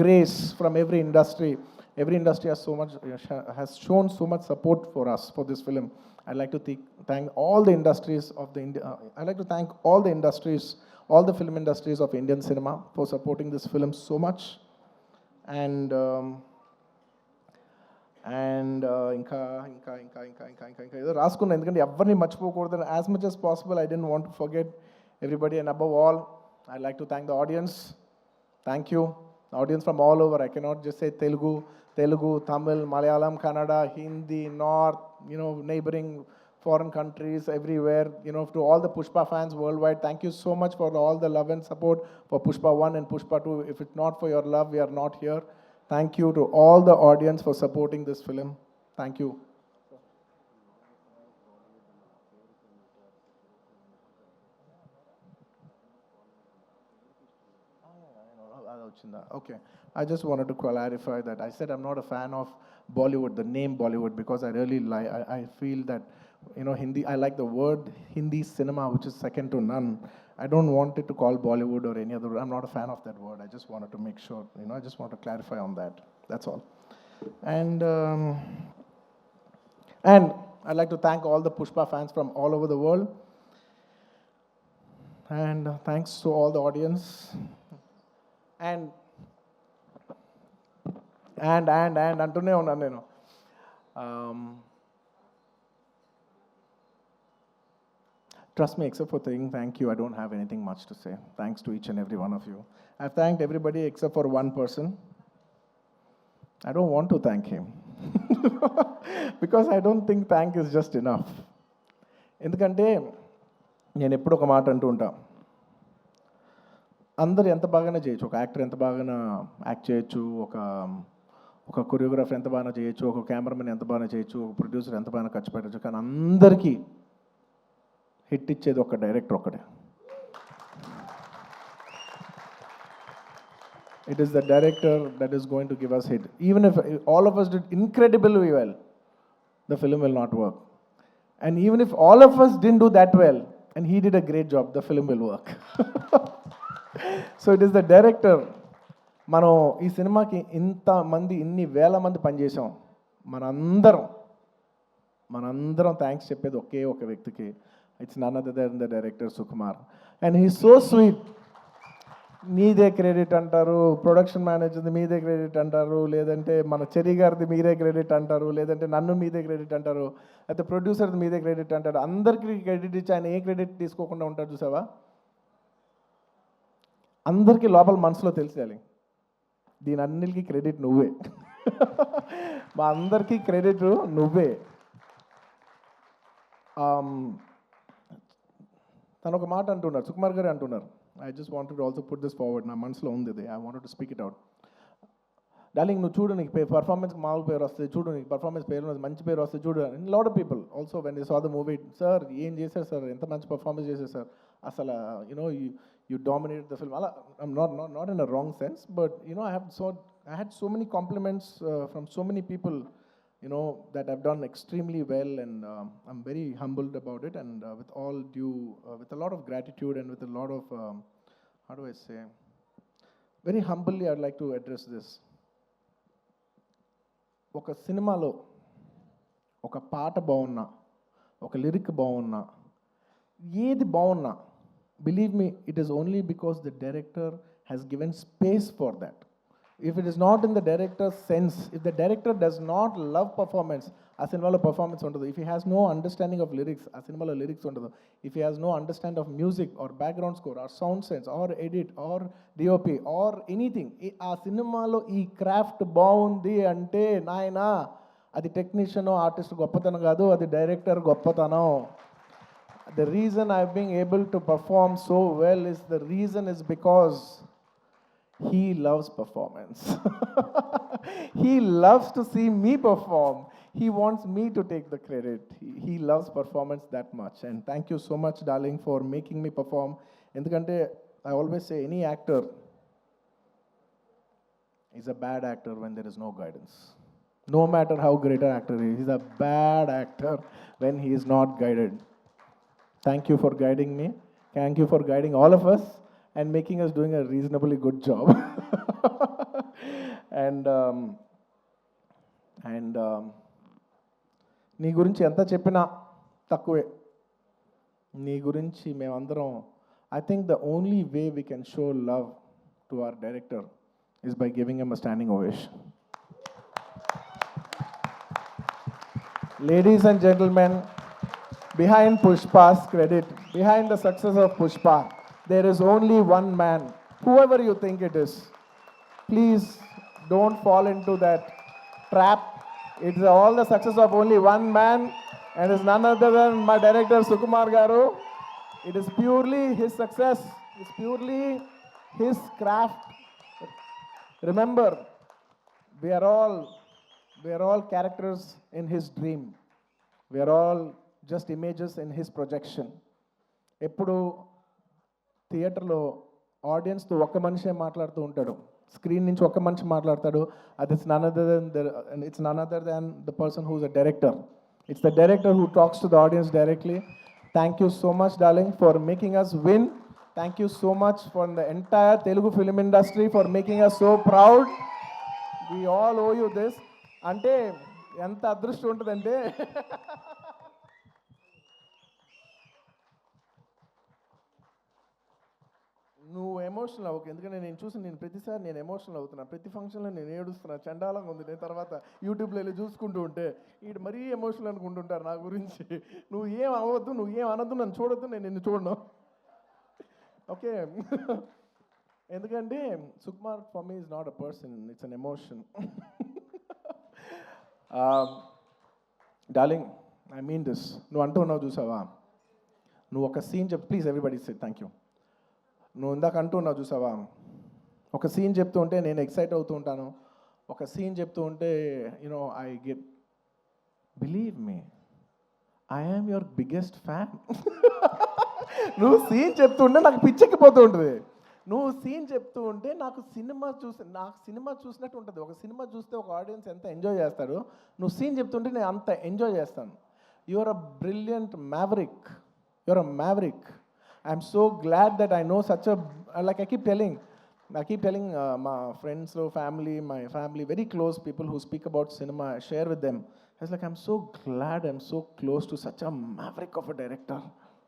grace from every industry. Every industry has shown so much support for us for this film. I'd like to thank all the industries of the I'd like to thank all the industries, all the film industries of Indian cinema for supporting this film so much. And ఇంకా ఇంకా ఇంకా ఇంకా ఇంకా ఇంకా ఇంకా ఏదో రాసుకున్నాను, ఎందుకంటే ఎవరిని మర్చిపోకూడదు. As much as possible I didn't want to forget everybody, and above all I'd like to thank the audience. Thank you, the audience from all over. I cannot just say Telugu, Tamil, Malayalam, Kannada, Hindi, North, neighboring foreign countries, everywhere, to all the Pushpa fans worldwide, thank you so much for all the love and support for Pushpa 1 and Pushpa 2. If it's not for your love, we are not here. Thank you to all the audience for supporting this film. Thank you. Okay, I just wanted to clarify that I said I'm not a fan of Bollywood, the name Bollywood, because I really I feel that Hindi, I like the word Hindi cinema, which is second to none. I don't want it to call Bollywood or any other. I'm not a fan of that word. I just wanted to make sure, I just want to clarify on that. That's all. And I'd like to thank all the Pushpa fans from all over the world. And thanks to all the audience. And అంటూనే ఉన్నాను నేను. Trust me, except for saying thank you, I don't have anything much to say. Thanks to each and every one of you. I've thanked everybody except for one person. I don't want to thank him. Because I don't think thank is just enough. ఎందుకంటే నేను ఎప్పుడు ఒక మాట అంటూ ఉంటా, అందరు ఎంత బాగానే చేయొచ్చు, ఒక యాక్టర్ ఎంత బాగానే యాక్ట్ చేయొచ్చు, ఒక కొరియోగ్రాఫర్ ఎంత బాగా చేయొచ్చు, ఒక కెమెరామెన్ ఎంత బాగా చేయొచ్చు, ఒక ప్రొడ్యూసర్ ఎంత బాగా ఖర్చు పెట్టచ్చు, కానీ అందరికీ హిట్ ఇచ్చేది ఒక డైరెక్టర్ ఒక్కడే. It is the director that is going to give us hit. Even if all of us did incredibly well, the film will not work. And even if all of us didn't do that well, and he did a great job, the film will work. So it is the director. మనం ఈ సినిమాకి ఇన్ని వేల మంది పనిచేసాం, మనందరం thanks చెప్పేది ఒకే ఒక వ్యక్తికి. It's none other than the director Sukumar. And he so sweet. మీదే క్రెడిట్ అంటారు, ప్రొడక్షన్ మేనేజర్ది మీదే క్రెడిట్ అంటారు, లేదంటే మన చెరి గారిది మీరే క్రెడిట్ అంటారు, లేదంటే నన్ను మీదే క్రెడిట్ అంటారు, అయితే ప్రొడ్యూసర్ది మీదే క్రెడిట్ అంటారు. అందరికీ క్రెడిట్ ఇచ్చి ఆయన ఏ క్రెడిట్ తీసుకోకుండా ఉంటారు చూసావా. అందరికీ లోపల మనసులో తెలిసేయాలి, దీని అన్నిటికీ క్రెడిట్ నువ్వే. మా అందరికీ క్రెడిట్ నువ్వే. తను ఒక మాట అంటున్నారు, సుకుమార్ గారు అంటున్నారు. I just wanted to also put this forward. నా మనసులో ఉంది ఇది. I wanted to speak it out. Darling, నువ్వు చూడు, నీకు పర్ఫార్మెన్స్ మామూలు పేరు వస్తుంది, చూడు నీకు పర్ఫార్మెన్స్ పేరు మంచి పేరు వస్తుంది చూడు. Lot of people also when they saw the movie, sir ఏం చేశారు సార్, ఎంత మంచి పర్ఫార్మెన్స్ చేశారు సార్, అసలు you dominated the film. I'm not in a wrong sense, but I had so many compliments from so many people, that I've done extremely well, and I'm very humbled about it, and with all due, with a lot of gratitude and with a lot of, how do I say, very humbly I'd like to address this. ఒక సినిమాలో ఒక పాట బాగున్నా, ఒక lyric బాగున్నా, ఏది బాగున్నా, believe me, it is only because the director has given space for that. If it is not in the director's sense, if the director does not love performance, ఆ సినిమాలో పర్ఫార్మెన్స్ ఉండదు. If he has no understanding of lyrics, ఆ సినిమాలో lyrics ఉండదు. If he has no understanding of music or background score or sound sense or edit or DOP or anything, ఆ సినిమాలో ఈ craft బాగుంది అంటే నాయనా, అది టెక్నీషియన్ ఆర్టిస్ట్ గొప్పతనం కాదు, అది డైరెక్టర్ గొప్పతనం. The reason I've been able to perform so well is because he loves performance. He loves to see me perform. He wants me to take the credit. He loves performance that much. And thank you so much, darling, for making me perform. Endukante I always say any actor is a bad actor when there is no guidance. No matter how great an actor is, he's a bad actor when he is not guided. Thank you for guiding me. Thank you for guiding all of us and making us doing a reasonably good job. And నీ గురించి ఎంత చెప్పినా తక్కువే. నీ గురించి మేమందరం, I think the only way we can show love to our director is by giving him a standing ovation. Ladies and gentlemen, behind Pushpa's credit, behind the success of Pushpa, there is only one man, whoever you think it is. Please don't fall into that trap. It's all the success of only one man, and it's none other than my director Sukumar Garu. It is purely his success. It's purely his craft. Remember, we are all characters in his dream. We are all just images in his projection. ఎప్పుడు థియేటర్లో ఆడియన్స్తో ఒక్క మనిషే మాట్లాడుతూ ఉంటాడు, screen నుంచి ఒక్క మనిషి మాట్లాడతాడు. అది it's none other than the person who is a director. It's the director who talks to the audience directly. Thank you so much darling for making us win. Thank you so much for the entire Telugu film industry for making us so proud. We all owe you this. అంటే ఎంత అదృష్టం ఉంటుందంటే నువ్వు emotional అవ్వకు, ఎందుకంటే నేను ప్రతిసారి నేను ఎమోషనల్ అవుతున్నా. ప్రతి ఫంక్షన్లో నేను ఏడుస్తున్నా, చండాలంగా ఉంది. నేను తర్వాత యూట్యూబ్లో వెళ్ళి చూసుకుంటూ ఉంటే వీడు మరీ ఎమోషనల్ అనుకుంటుంటారు నా గురించి. నువ్వు ఏం అవ్వద్దు, నువ్వు ఏం అనొద్దు, నన్ను చూడొద్దు, నేను నిన్ను చూడను, ఓకే? ఎందుకంటే Sukumar for me is not a person, it's an emotion. Darling, I mean this. నువ్వు అంటూ ఉన్నావు చూసావా, నువ్వు ఒక సీన్ చెప్పు. Please everybody say thank you. నువ్వు ఇందాక అంటున్నావు చూసావా, ఒక సీన్ చెప్తూ ఉంటే నేను ఎక్సైట్ అవుతూ ఉంటాను. ఒక సీన్ చెప్తూ ఉంటే you know I get, believe me, I am your biggest fan. నువ్వు సీన్ చెప్తుంటే నాకు పిచ్చెక్కిపోతూ ఉంటుంది. నువ్వు సీన్ చెప్తూ ఉంటే నాకు సినిమా చూసినట్టు ఉంటుంది. ఒక సినిమా చూస్తే ఒక ఆడియన్స్ ఎంత ఎంజాయ్ చేస్తారు, నువ్వు సీన్ చెప్తుంటే నేను అంత ఎంజాయ్ చేస్తాను. You are a brilliant maverick. You are a maverick. I'm so glad that I know such a, like I keep telling my friends, family, my family, very close people who speak about cinema, I share with them. I was like, I'm so glad I'm so close to such a maverick of a director.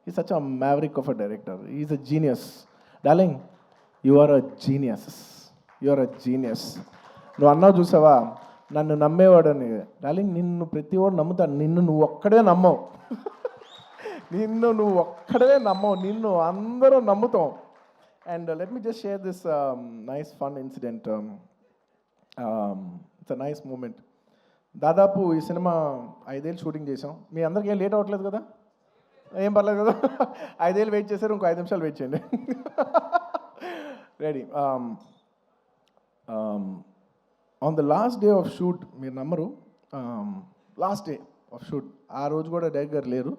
He's such a maverick of a director. He's a genius. Darling, you are a genius. You are a genius. నువ్వు అన్నావు చూసావా, నన్ను నమ్మేవాడని. Darling, నిన్ను ప్రతివాడు నమ్ముతాడు, నిన్ను నువ్వు ఒక్కడే నమ్మవు. నువ్వు ఒక్కడే నమ్మవు, నిన్ను అందరూ నమ్ముతాం. And let me just share this nice fun incident. It's a nice moment. దాదాపు ఈ సినిమా 5 ఏళ్ళు షూటింగ్ చేసాం. మీ అందరికీ ఏం లేట్ అవ్వట్లేదు కదా? ఏం పర్లేదు కదా? 5 ఏళ్ళు వెయిట్ చేశారు, ఇంకో 5 నిమిషాలు వెయిట్ చేయండి. Ready. On the last day of shoot, మీరు నమ్మరు, లాస్ట్ డే ఆఫ్ షూట్, ఆ రోజు కూడా డైరెక్టర్ గారు లేరు,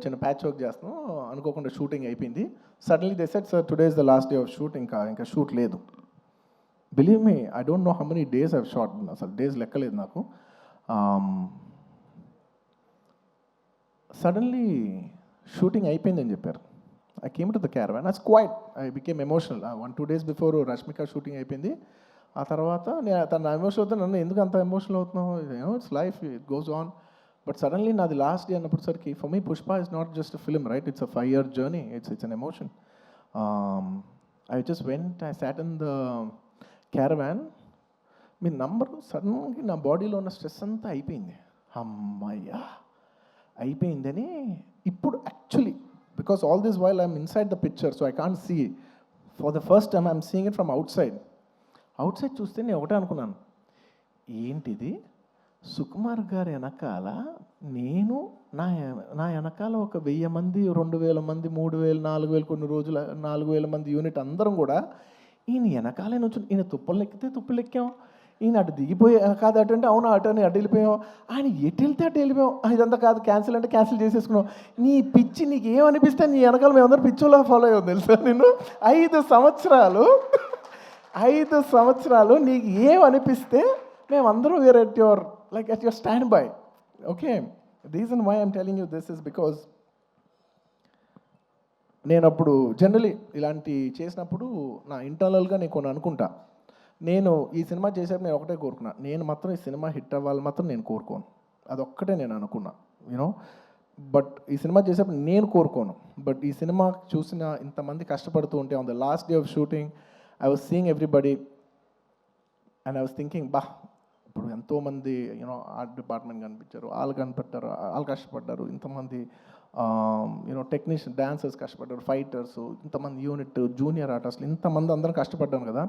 చిన్న ప్యాచ్ వర్క్ చేస్తున్నాం, అనుకోకుండా షూటింగ్ అయిపోయింది. Suddenly they said, sir today is the last day of shoot, ఇంకా షూట్ లేదు. Believe me, I don't know how many days I've shot, అసలు డేస్ లెక్కలేదు నాకు. సడన్లీ షూటింగ్ అయిపోయిందని చెప్పారు. I came to the caravan, I quite, I became emotional. 1-2 days before Rashmika shooting అయిపోయింది. ఆ తర్వాత నేను తన ఎమోషన్ అవుతాను, నన్ను ఎందుకు అంత ఎమోషనల్ అవుతున్నావు, it's life, it goes on. But suddenly నాది లాస్ట్ డే అన్నప్పటిసరికి, for me Pushpa is not just a film, right? It's a 5-year journey. It's an emotion. I just went, I sat in the caravan. Me number సడన్గా నా బాడీలో ఉన్న stress అంతా అయిపోయింది. అమ్మయ్యా అయిపోయిందని ఇప్పుడు actually, because all this while I'm inside the picture, so I can't see. For the first time I'm seeing it from outside చూస్తే నేను ఒకటే అనుకున్నాను, ఏంటిది, సుకుమార్ గారి వెనకాల నేను, నా వెనకాల ఒక 1000 మంది, 2000 మంది, 3000, 4000, కొన్ని రోజులు 4000 మంది యూనిట్ అందరం కూడా ఈయన వెనకాలే నుంచి, ఈయన తుప్పలు ఎక్కితే తుప్పలు ఎక్కాం, ఈయన అటు దిగిపోయి కాదు అటు అంటే అవును అటు అని అటు వెళ్ళిపోయాం, ఆయన ఎటు వెళ్తే అటు వెళ్ళిపోయాం, ఇదంతా కాదు క్యాన్సిల్ అంటే క్యాన్సిల్ చేసేసుకున్నాం. నీ పిచ్చి నీకు ఏమనిపిస్తే నీ వెనకాల మేమందరం పిచ్చోలా ఫాలో అయ్యాం తెలుసా. నేను 5 సంవత్సరాలు నీకు ఏమనిపిస్తే మేమందరం were at your like at your standby. Okay, the reason why I'm telling you this is because నేను అప్పుడు జనరలీ ఇలాంటి చేసినప్పుడు నా ఇంటర్నల్గా నేను కొన్ని అనుకుంటా, నేను ఈ సినిమా చేసేప్పుడు నేను ఒకటే కోరుకున్నా, నేను మాత్రం ఈ సినిమా హిట్ అవ్వాలి మాత్రం నేను కోరుకోను, అదొక్కటే నేను అనుకున్నా, యూనో. బట్ ఈ సినిమా చేసేప్పుడు నేను కోరుకోను, బట్ ఈ సినిమా చూసిన ఇంతమంది కష్టపడుతూ ఉంటే on the last day of shooting I was seeing everybody and I was thinking, బా ఇప్పుడు ఎంతోమంది యూనో ఆర్ట్ డిపార్ట్మెంట్ కనిపించారు, వాళ్ళు కనిపెట్టారు, వాళ్ళు కష్టపడ్డారు, ఇంతమంది యూనో టెక్నీషియన్, డాన్సర్స్ కష్టపడ్డారు, ఫైటర్స్, ఇంతమంది యూనిట్, జూనియర్ ఆర్టిస్టులు, ఇంతమంది అందరం కష్టపడ్డాను కదా.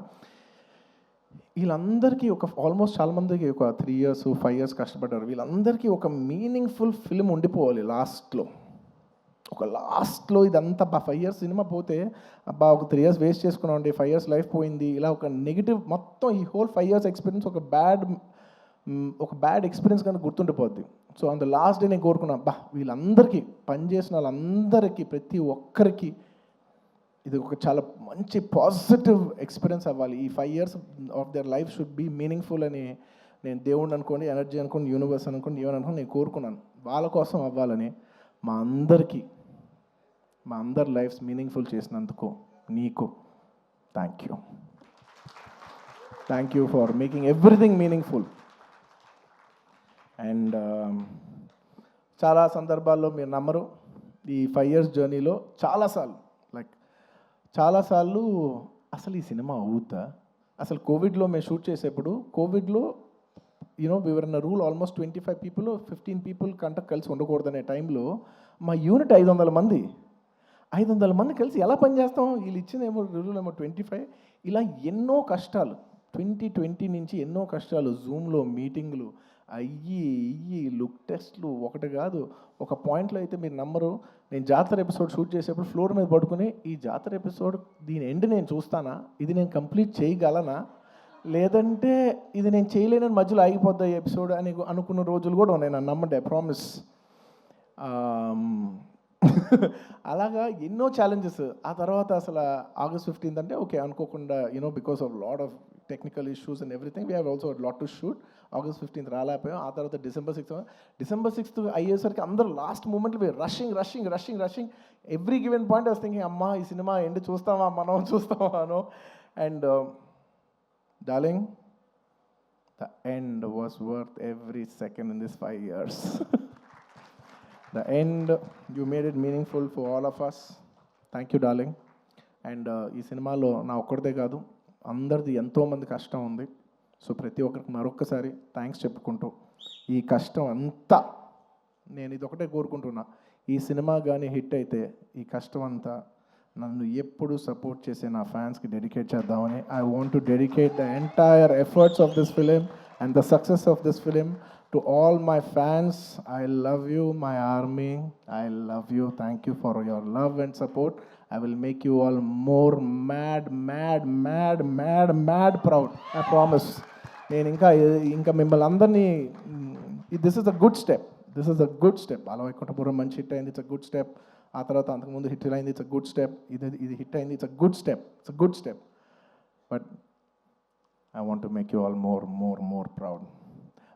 వీళ్ళందరికీ ఆల్మోస్ట్ చాలామందికి ఒక 3 years 5 years కష్టపడ్డారు. వీళ్ళందరికీ ఒక మీనింగ్ఫుల్ ఫిల్మ్ ఉండిపోవాలి లాస్ట్లో ఇదంతా 5 years సినిమా పోతే అబ్బా ఒక 3 years వేస్ట్ చేసుకున్నామండి, 5 years లైఫ్ పోయింది, ఇలా ఒక నెగిటివ్ మొత్తం ఈ హోల్ 5 years ఎక్స్పీరియన్స్ ఒక బ్యాడ్ ఎక్స్పీరియన్స్ కనుక గుర్తుండిపోద్ది. So on the last day నేను కోరుకున్నా, అబ్బా వీళ్ళందరికీ పనిచేసిన వాళ్ళందరికీ ప్రతి ఒక్కరికి ఇది ఒక చాలా మంచి పాజిటివ్ ఎక్స్పీరియన్స్ అవ్వాలి, ఈ 5 years of their life should be meaningful అని నేను దేవుడిని అనుకోండి, ఎనర్జీ అనుకోండి, యూనివర్స్ అనుకోండి, ఏమని అనుకోండి నేను కోరుకున్నాను. వాళ్ళ కోసం అవ్వాలని మా అందరి లైఫ్స్ మీనింగ్ఫుల్ చేసినందుకు నీకు thank you for making everything meaningful. And చాలా సందర్భాల్లో మీరు నమ్మరు, ఈ 5 years జర్నీలో చాలాసార్లు అసలు ఈ సినిమా అవుద్దా, అసలు కోవిడ్లో మేము షూట్ చేసేప్పుడు కోవిడ్లో you know we were in rule almost 25 people 15 people కంటే కలిసి ఉండకూడదనే టైంలో మా యూనిట్ 500 మంది కలిసి ఎలా పనిచేస్తాం, వీళ్ళు ఇచ్చిందేమో రూల్ ఏమో 25. ఇలా ఎన్నో కష్టాలు 2020 నుంచి ఎన్నో కష్టాలు, జూమ్లో మీటింగ్లు అయ్యి లుక్ టెస్ట్లు ఒకటి కాదు. ఒక పాయింట్లో అయితే మీరు నమ్మరు, నేను జాతర ఎపిసోడ్ షూట్ చేసేప్పుడు ఫ్లోర్ మీద పడుకుని ఈ జాతర ఎపిసోడ్ దీని ఎండ్ నేను చూస్తానా, ఇది నేను కంప్లీట్ చేయగలనా, లేదంటే ఇది నేను చేయలేనని మధ్యలో ఆగిపోద్దా ఈ ఎపిసోడ్ అని అనుకున్న రోజులు కూడా ఉన్నాయి, నన్ను నమ్మండి, ఐ ప్రామిస్. అలాగా ఎన్నో ఛాలెంజెస్. ఆ తర్వాత అసలు August 15th అంటే ఓకే అనుకోకుండా you know because of lot of technical issues and everything we have also lot to shoot. August 15th రాలేకపోయాం. ఆ తర్వాత December 6th అయ్యేసరికి అందరూ లాస్ట్ మూమెంట్లో rushing every given point I was thinking, అమ్మా ఈ సినిమా ఎండ్ చూస్తామా మనం చూస్తామానో. And darling, the end was worth every second in this 5 years. The end, you made it meaningful for all of us. Thank you, darling. And ఈ సినిమాలో నా ఒక్కడిదే కాదు, అందరిది ఎంతోమంది కష్టం ఉంది. సో ప్రతి ఒక్కరికి మరొక్కసారి థ్యాంక్స్ చెప్పుకుంటూ, ఈ కష్టం అంతా నేను ఇది ఒకటే కోరుకుంటున్నా, ఈ సినిమా కానీ హిట్ అయితే ఈ కష్టం అంతా నన్ను ఎప్పుడు సపోర్ట్ చేసే నా ఫ్యాన్స్కి డెడికేట్ చేద్దామని. I want to dedicate the entire efforts of this film and the success of this film to all my fans. I love you, my army. I love you. Thank you for your love and support. I will make you all more mad proud. I promise. నేను ఇంకా మిమ్మల్ని అందరినీ, this is a good step. అలా వైకుంఠపురం మంచి hit అయింది, it's a good step. ఆ తర్వాత అంతకుముందు హిట్ అయింది, ఇట్స్ అ గుడ్ స్టెప్. ఇది హిట్ అయింది, it's a good step. But I want to make you all more proud.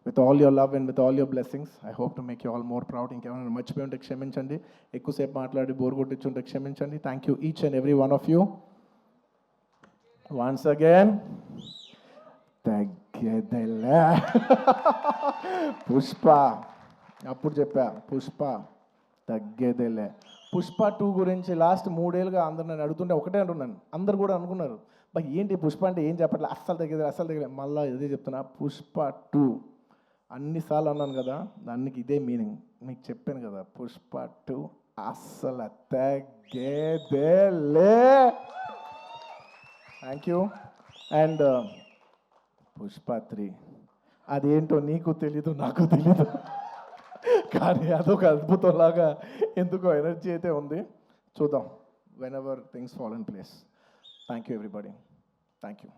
With all your love and with all your blessings, I hope to make you all more proud. ఇంకేమైనా మర్చిపోయి ఉంటే క్షమించండి, ఎక్కువసేపు మాట్లాడి bore కొట్టించుంటే క్షమించండి. Thank you each and every one of you. Once again తగ్గేదేలే. పుష్ప అప్పుడు చెప్పా, పుష్ప తగ్గేదేలే. పుష్ప 2 గురించి లాస్ట్ 3 ఏళ్ళుగా అందరు నన్ను అడుగుతుంటే ఒకటే అంటున్నాను, అందరు కూడా అనుకున్నారు బా ఏంటి పుష్ప అంటే ఏం చెప్పట్లే, అస్సలు తగ్గేది. మళ్ళీ ఇదే చెప్తున్నా, పుష్ప 2 అన్నిసార్లు అన్నాను కదా, దానికి ఇదే మీనింగ్. మీకు చెప్పాను కదా, పుష్ప 2 అస్సలు తగ్గేదేలే. Thank you. అండ్ పుష్ప 3 అదేంటో నీకు తెలీదు, నాకు తెలీదు, కానీ అదొక అద్భుతంలాగా ఎందుకో ఎనర్జీ అయితే ఉంది. చూద్దాం, when ever things fall in place. Thank you, everybody. Thank you.